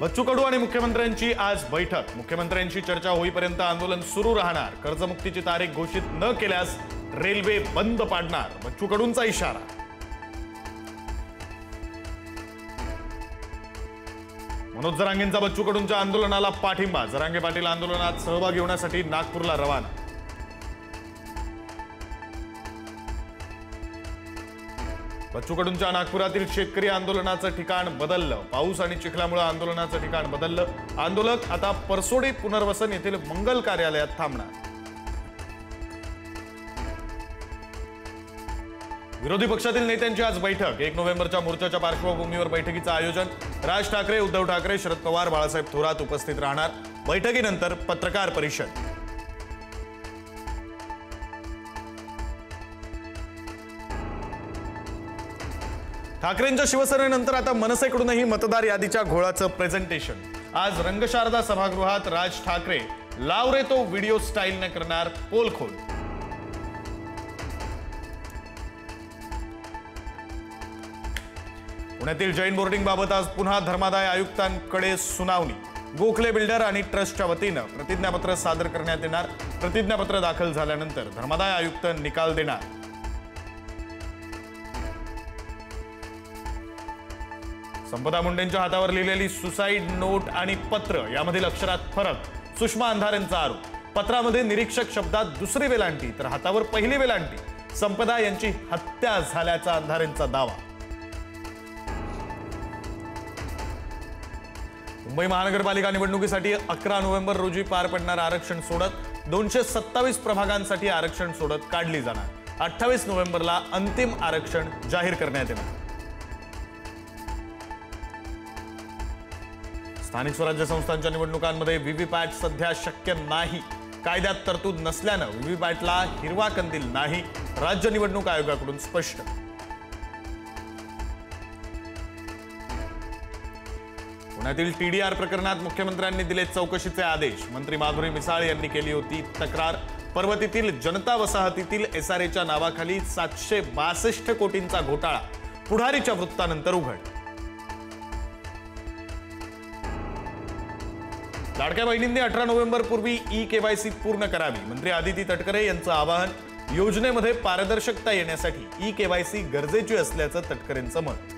बच्चू कडू आणि मुख्यमंत्र्यांची आज बैठक। मुख्यमंत्र्यांशी चर्चा होईपर्यंत आंदोलन सुरू राहणार। कर्जमुक्तीची तारीख घोषित न केल्यास रेल्वे बंद पाडणार, बच्चू कडूंचा इशारा। मनोज जरांगेंचा बच्चू कडूंच्या आंदोलनाला पाठिंबा। जरांगे पाटील आंदोलनात सहभागी होण्यासाठी नागपूरला रवाना। बच्चू कडूंच्या नागपुरातील शेतकरी आंदोलनाचं ठिकाण बदललं। पाऊस आणि चिखलामुळे आंदोलनाचं ठिकाण बदललं। आंदोलक आता परसोडी पुनर्वसन येथील मंगल कार्यालयात थांबणार। विरोधी पक्षातील नेत्यांची आज बैठक। 1 नोव्हेंबरच्या मोर्चाच्या पार्श्वभूमीवर बैठकीचं आयोजन। राज ठाकरे, उद्धव ठाकरे, शरद पवार, बाळासाहेब थोरात उपस्थित राहणार। बैठकीनंतर पत्रकार परिषद। ठाकरेंच्या शिवसेनेनंतर आता मनसेकडूनही मतदार यादीच्या घोळाचं प्रेझेंटेशन। आज रंगशारदा सभागृहात राज ठाकरे लाव रे तो व्हिडिओ स्टाईलने करणार पोलखोल। पुण्यातील जैन बोर्डिंग बाबत आज पुन्हा धर्मादाय आयुक्तांकडे सुनावणी। गोखले बिल्डर आणि ट्रस्टच्या वतीनं प्रतिज्ञापत्र सादर करण्यात येणार। प्रतिज्ञापत्र दाखल झाल्यानंतर धर्मादाय आयुक्त निकाल देणार। संपदा मुंडेंच्या हातावर लिहिलेली सुसाईड नोट आणि पत्र यामधील अक्षरात फरक। सुषमा अंधारेंचा आरोप। पत्रामध्ये निरीक्षक शब्दात दुसरी वेलांटी तर हातावर पहिली वेलांटी। संपदा यांची हत्या झाल्याचा अंधारेंचा दावा। मुंबई महानगरपालिका निवडणुकीसाठी 11 नोव्हेंबर रोजी पार पडणार आरक्षण सोडत 227 प्रभागांसाठी आरक्षण सोडत काढली जाणार। 28 नोव्हेंबरला अंतिम आरक्षण जाहीर करण्यात येणार। स्थानिक स्वराज्य संस्थांच्या निवडणुकांमध्ये व्हीव्हीपॅट सध्या शक्य नाही। कायद्यात तरतूद नसल्यानं व्हीव्हीपॅटला हिरवा कंदील नाही, राज्य निवडणूक आयोगाकडून स्पष्ट। पुण्यातील टीडीआर प्रकरणात मुख्यमंत्र्यांनी दिले चौकशीचे आदेश। मंत्री माधुरी मिसाळ यांनी केली होती तक्रार। पर्वतीतील जनता वसाहतीतील एसआरएच्या नावाखाली 762 कोटींचा घोटाळा पुढारीच्या वृत्तानंतर उघड। लाडक्या बहिणींनी 18 नोव्हेंबर पूर्वी ई-केवायसी पूर्ण करावी। मंत्री आदिती तटकरे यांचं आवाहन। योजनेमध्ये पारदर्शकता येण्यासाठी ई-केवायसी गरजेची असल्याचं तटकरेंचं मत।